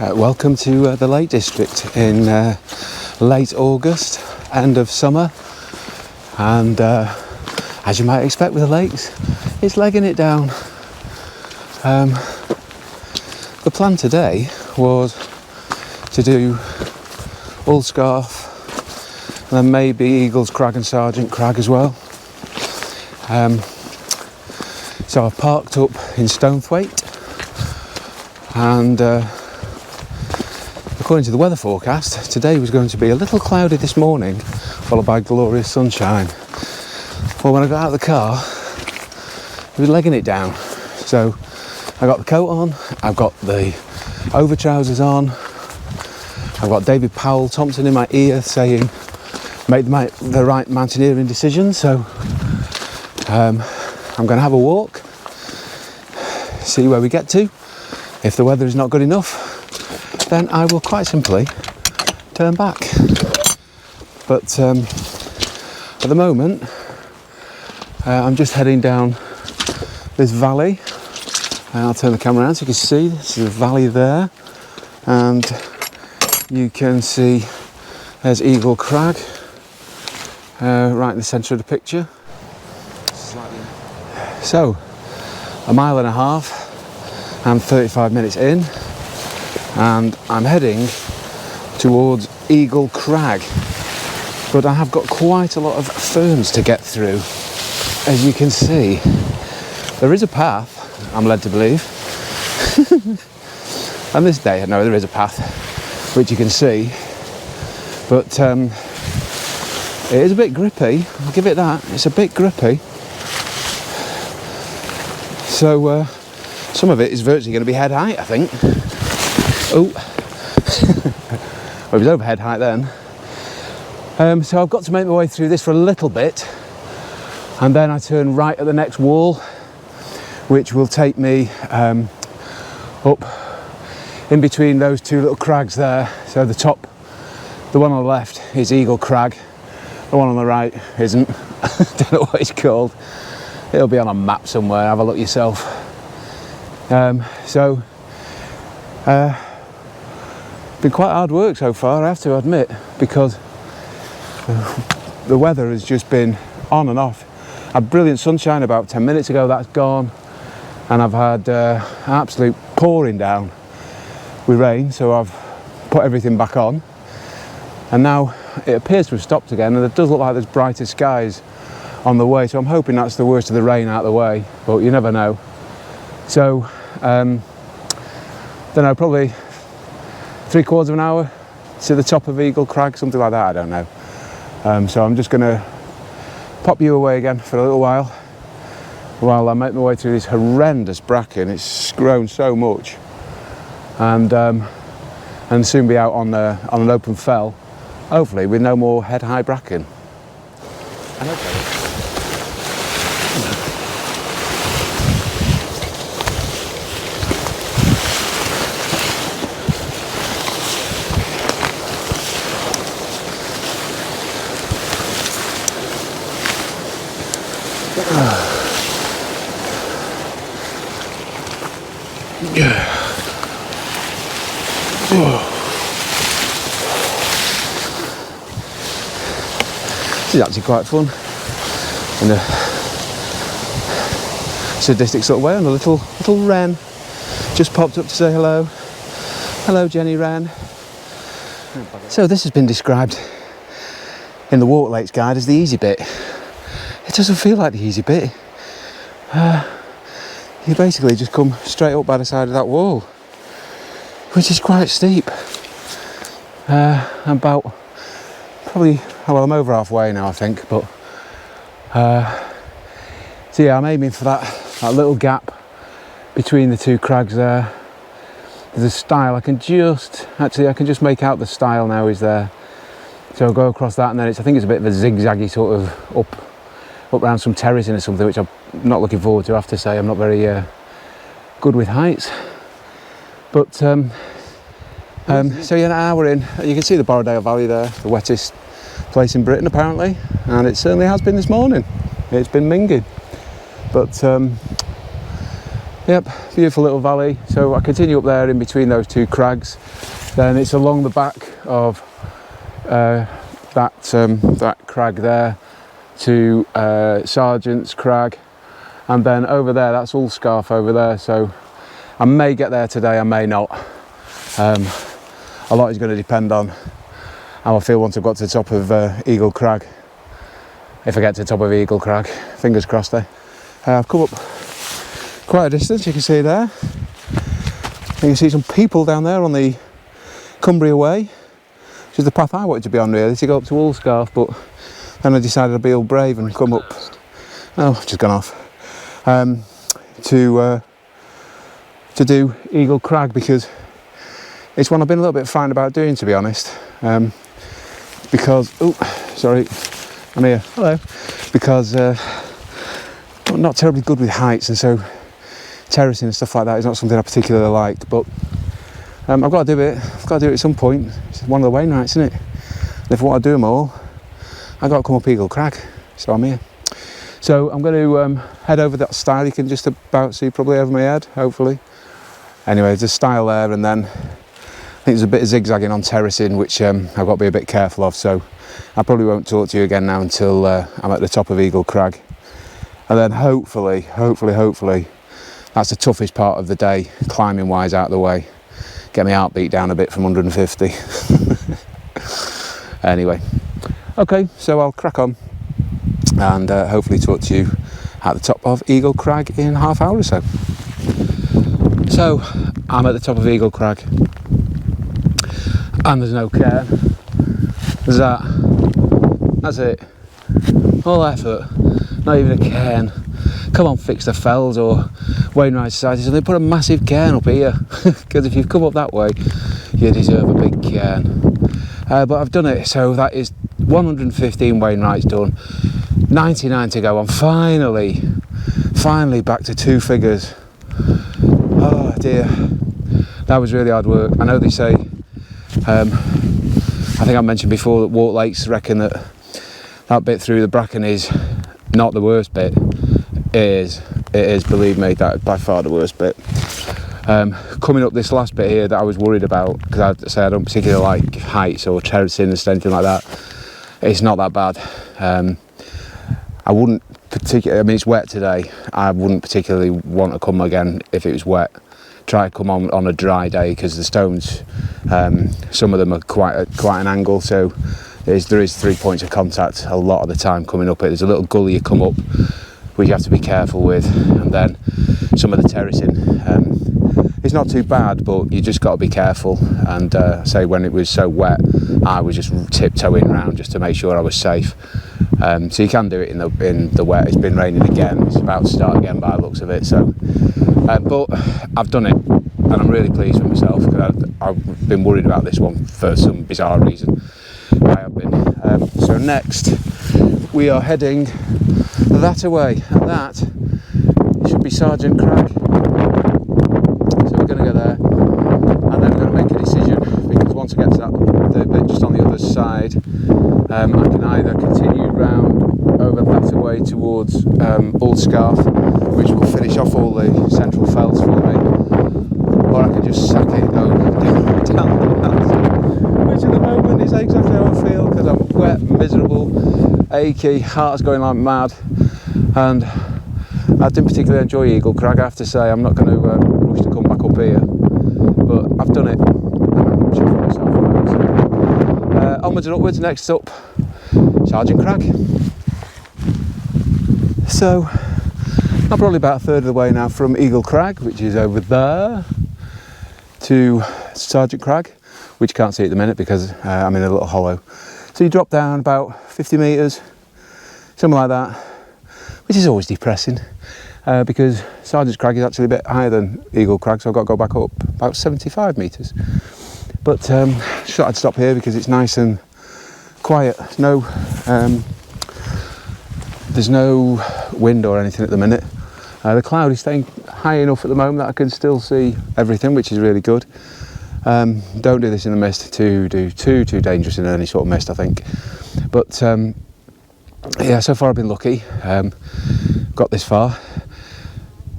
Welcome to the Lake District in late August, end of summer, and as you might expect with the lakes, it's legging it down. The plan today was to do Ullscarf, and then maybe Eagles, Crag and Sergeant Crag as well. So I've parked up in Stonethwaite, and according to the weather forecast, today was going to be a little cloudy this morning, followed by glorious sunshine. Well, when I got out of the car, it was legging it down. So I got the coat on, I've got the over trousers on, I've got David Powell Thompson in my ear saying, make the right mountaineering decision. So I'm going to have a walk, see where we get to. If the weather is not good enough, then I will quite simply turn back. But at the moment, I'm just heading down this valley. And I'll turn the camera around so you can see this is a valley there, and you can see there's Eagle Crag right in the centre of the picture. So, a mile and a half and 35 minutes in, and I'm heading towards Eagle Crag, but I have got quite a lot of ferns to get through. As you can see, there is a path, I'm led to believe. And this day, no, there is a path, which you can see, but it is a bit grippy, I'll give it that, it's a bit grippy. So some of it is virtually going to be head height, I think. Oh, well, it was over head height then. So I've got to make my way through this for a little bit, and then I turn right at the next wall, which will take me up in between those two little crags there. So the top, the one on the left is Eagle Crag, the one on the right isn't. Don't know what it's called. It'll be on a map somewhere, have a look yourself. Been quite hard work so far, I have to admit, because the weather has just been on and off. I had brilliant sunshine about 10 minutes ago, that's gone, and I've had absolute pouring down with rain, so I've put everything back on, and now it appears to have stopped again, and it does look like there's brighter skies on the way, so I'm hoping that's the worst of the rain out of the way, but you never know. So don't know, probably 3/4 of an hour to the top of Eagle Crag, something like that, I don't know. So I'm just going to pop you away again for a little while I make my way through this horrendous bracken. It's grown so much, and soon be out on an open fell, hopefully with no more head high bracken. This is actually quite fun in a sadistic sort of way, and a little wren just popped up to say hello. Hello, Jenny Wren. So this has been described in the Walk Lakes Guide as the easy bit. It doesn't feel like the easy bit. You basically just come straight up by the side of that wall, which is quite steep. About probably, well, I'm over halfway now, I think, but so yeah, I'm aiming for that little gap between the two crags there. There's a stile, I can just make out the stile now is there. So I'll go across that, and then I think it's a bit of a zigzaggy sort of up around some terracing or something, which I'm not looking forward to, I have to say. I'm not very good with heights. But so yeah, an hour in, you can see the Borrowdale Valley there, the wettest place in Britain apparently, and it certainly has been this morning. It's been minging, but Yep, beautiful little valley. So I continue up there in between those two crags. Then it's along the back of that crag there to Sergeant's Crag, and then over there, that's Ullscarf over there. So I may get there today, I may not. A lot is going to depend on how I feel once I've got to the top of Eagle Crag. If I get to the top of Eagle Crag, fingers crossed there. I've come up quite a distance, you can see there. You can see some people down there on the Cumbria Way, which is the path I wanted to be on really, to go up to Ullscarf, but then I decided I'd be all brave and come up, oh, just gone off, to do Eagle Crag, because it's one I've been a little bit frightened about doing, to be honest, because, oh, sorry, I'm here, hello, because I'm not terribly good with heights, and so terracing and stuff like that is not something I particularly like, but I've got to do it. I've got to do it at some point. It's one of the Wainwrights, isn't it? And if I want to do them all, I've got to come up Eagle Crag, so I'm here. So I'm going to head over that stile. You can just about see probably over my head, hopefully. Anyway, there's a stile there, and then I think there's a bit of zigzagging on terracing, which I've got to be a bit careful of, so I probably won't talk to you again now until I'm at the top of Eagle Crag. And then hopefully, that's the toughest part of the day, climbing wise, out of the way. Get my heartbeat down a bit from 150. Anyway, okay, so I'll crack on and hopefully talk to you at the top of Eagle Crag in half hour or so. So I'm at the top of Eagle Crag and there's no cairn. There's that. That's it. All effort, not even a cairn. Come on, fix the fells or Wainwright Society, so they put a massive cairn up here, because if you've come up that way you deserve a big cairn. But I've done it, so that is 115 Wainwrights done, 99 to go. I'm finally back to two figures. Oh dear, that was really hard work. I know they say, I think I mentioned before that Wart Lakes reckon that bit through the Bracken is not the worst bit. It is, believe me, that is by far the worst bit. Coming up this last bit here that I was worried about, because I'd say I don't particularly like heights or terracing or anything like that, it's not that bad. I wouldn't particularly, I mean it's wet today, I wouldn't particularly want to come again if it was wet. Try to come on a dry day, because the stones, some of them are quite an angle, so there is 3 points of contact a lot of the time coming up it. There's a little gully you come up which you have to be careful with, and then some of the terracing. It's not too bad, but you just got to be careful, and say when it was so wet I was just tiptoeing around just to make sure I was safe. So you can do it in the wet. It's been raining again, it's about to start again by the looks of it, so but I've done it and I'm really pleased with myself, because I've been worried about this one for some bizarre reason. I have been. So next we are heading that away, and that should be Sergeant Crag. So we're going to go there, and then we're going to make a decision, because once I get to the bit just on the other side, I can either continue round over that way towards Ullscarf, which will finish off all the central fells for me, or I can just sack it and go down the path, which at the moment is exactly how I feel, because I'm wet, miserable, achy, heart's going like mad, and I didn't particularly enjoy Eagle Crag, I have to say. I'm not going to rush to come back up here, but I've done it and I'm chuffed with myself for it. So, onwards and upwards. Next up, Sergeant Crag. So I'm probably about a third of the way now from Eagle Crag, which is over there, to Sergeant Crag, which you can't see at the minute because I'm in a little hollow. So you drop down about 50 metres, something like that, which is always depressing, because Sergeant's Crag is actually a bit higher than Eagle Crag, so I've got to go back up about 75 metres. But just thought I'd stop here because it's nice and quiet. There's no wind or anything at the minute. The cloud is staying high enough at the moment that I can still see everything, which is really good. Don't do this in the mist, too dangerous in any sort of mist, I think. But yeah, so far I've been lucky. Got this far.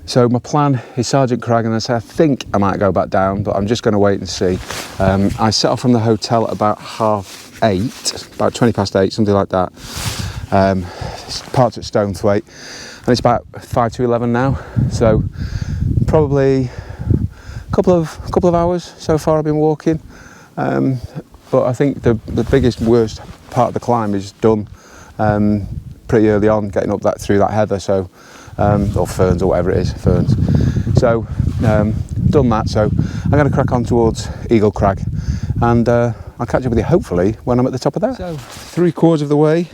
So my plan is Sergeant Crag, and I think I might go back down, but I'm just going to wait and see. I set off from the hotel at about 8:30, about 20 past 8, something like that. Parked at Stonethwaite, and it's about 5 to 11 now. So probably a couple of hours so far I've been walking. But I think the biggest worst part of the climb is done pretty early on, getting up through that heather. So. Or ferns, or whatever it is, ferns. So, done that, so I'm going to crack on towards Eagle Crag, and I'll catch up with you hopefully when I'm at the top of that. So, 3/4 of the way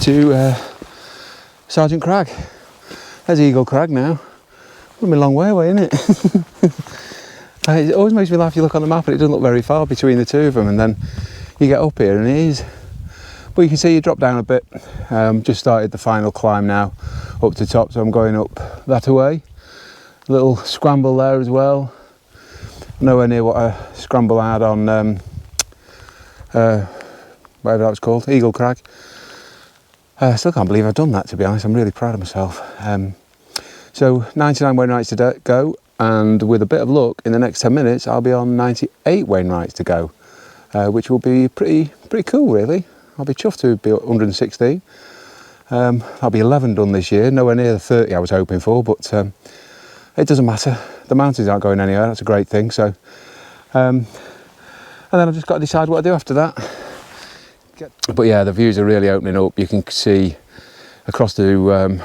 to Sergeant Crag. There's Eagle Crag now. We're a long way away, isn't it? It always makes me laugh. You look on the map and it doesn't look very far between the two of them, and then you get up here and it is. But you can see you drop down a bit. Just started the final climb now up to top, so I'm going up that way. A little scramble there as well. Nowhere near what a scramble I had on whatever that was called, Eagle Crag. Still can't believe I've done that, to be honest. I'm really proud of myself. So 99 Wainwrights to go, and with a bit of luck, in the next 10 minutes I'll be on 98 Wainwrights to go, which will be pretty cool, really. I'll be chuffed to be at 116. I'll be 11 done this year, nowhere near the 30 I was hoping for, but it doesn't matter. The mountains aren't going anywhere, that's a great thing. So, and then I've just got to decide what I do after that. But yeah, the views are really opening up. You can see across to,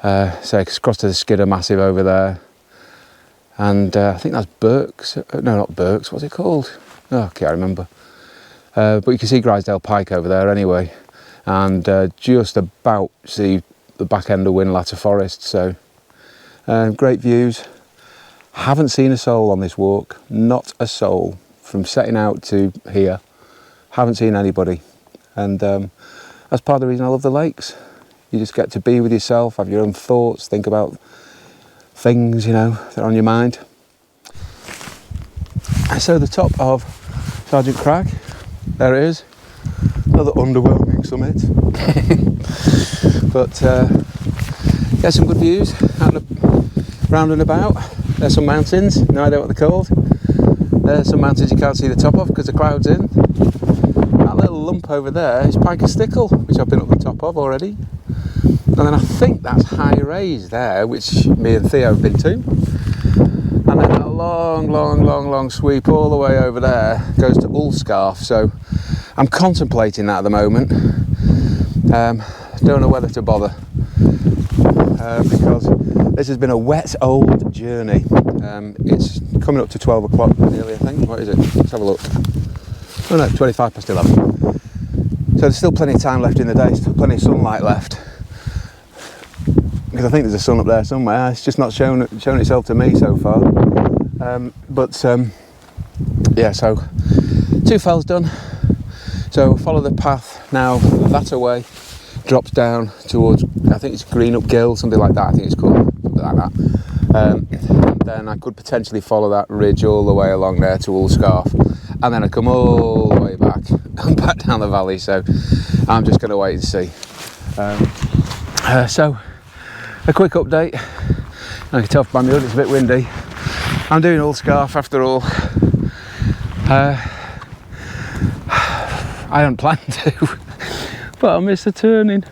across to the Skidder Massive over there. And I think that's Burks. No, not Burks, what's it called? Oh, I can't remember. But you can see Grisdale Pike over there anyway, and just about see the back end of Winlatter Forest. So great views. Haven't seen a soul on this walk, not a soul, from setting out to here. Haven't seen anybody, and that's part of the reason I love the lakes. You just get to be with yourself, have your own thoughts, think about things, you know, that are on your mind. And so the top of Sergeant Crag, there it is, another underwhelming summit. But get some good views out round and about. There's some mountains, no idea what they're called. There's some mountains you can't see the top of because the cloud's in. That little lump over there is Piker Stickle, which I've been up the top of already. And then I think that's High Raise there, which me and Theo have been to. And then that long sweep all the way over there goes to Ullscarf. So I'm contemplating that at the moment. Don't know whether to bother because this has been a wet old journey. It's coming up to 12 o'clock nearly, I think. What is it? Let's have a look. Oh no, 25 past 11. So there's still plenty of time left in the day, still plenty of sunlight left. Because I think there's a sun up there somewhere. It's just not shown itself to me so far. Yeah, so 2 fells done. So follow the path now that away, drops down towards, I think it's Greenup Gill, something like that, I think it's called, something like that. Then I could potentially follow that ridge all the way along there to Ullscarf, and then I come all the way back and back down the valley. So I'm just going to wait and see. So a quick update. I can tell from my mood it's a bit windy. I'm doing Ullscarf after all. I hadn't planned to, but I missed the turning.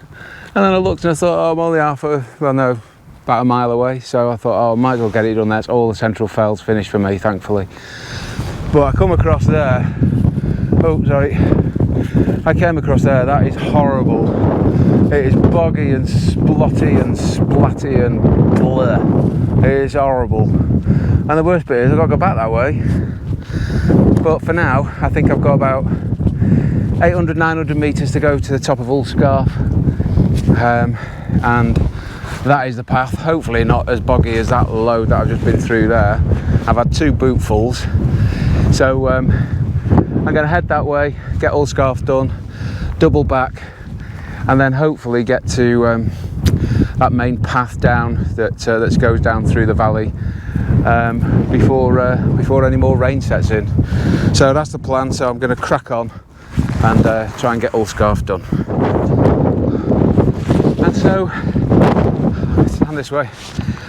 And then I looked and I thought, oh, I'm only about a mile away. So I thought, oh, I might as well get it done. That's all the central fells finished for me, thankfully. But I come across there. Oh, sorry. I came across there. That is horrible. It is boggy and splotty and splatty and blur. It is horrible. And the worst bit is I've got to go back that way. But for now, I think I've got about 800, 900 metres to go to the top of Ullscarf. And that is the path. Hopefully not as boggy as that load that I've just been through there. I've had 2 bootfuls. So I'm going to head that way, get Ullscarf done, double back, and then hopefully get to that main path down that goes down through the valley before any more rain sets in. So that's the plan. So I'm going to crack on and try and get Ullscarf done. And so and this way.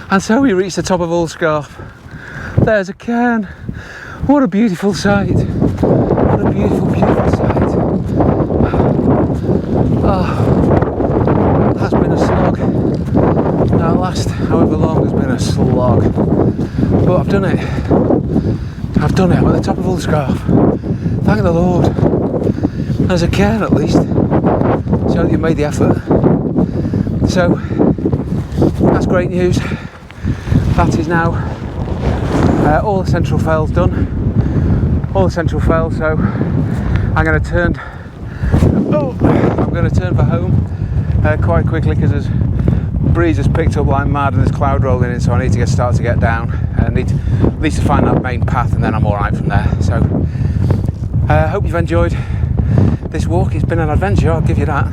And so we reached the top of Ullscarf. There's a cairn. What a beautiful sight. What a beautiful, beautiful sight. Oh, that's been a slog. That last however long has been a slog. But I've done it. I've done it. I'm at the top of Ullscarf. Thank the Lord. There's a cairn at least. So you made the effort. So that's great news. That is now all the central fells done. All the central fells. So I'm going to turn. I'm going to turn for home quite quickly because there's breeze has picked up like mad and there's cloud rolling in. So I need to start to get down. I need to, at least to find that main path, and then I'm all right from there. So I hope you've enjoyed this walk. It's been an adventure, I'll give you that.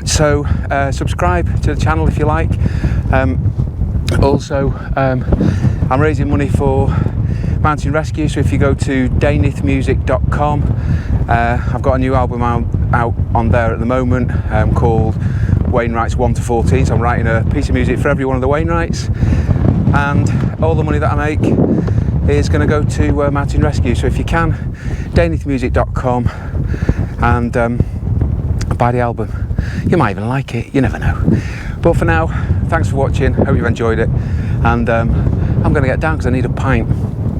So subscribe to the channel if you like. Also, I'm raising money for mountain rescue, so if you go to danithmusic.com, I've got a new album out on there at the moment called Wainwrights 1 to 14, so I'm writing a piece of music for every one of the Wainwrights, and all the money that I make is going to go to mountain rescue. So if you can, danithmusic.com, and buy the album. You might even like it, you never know. But for now, thanks for watching, hope you've enjoyed it, and I'm going to get down because I need a pint.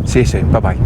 See you soon, bye bye.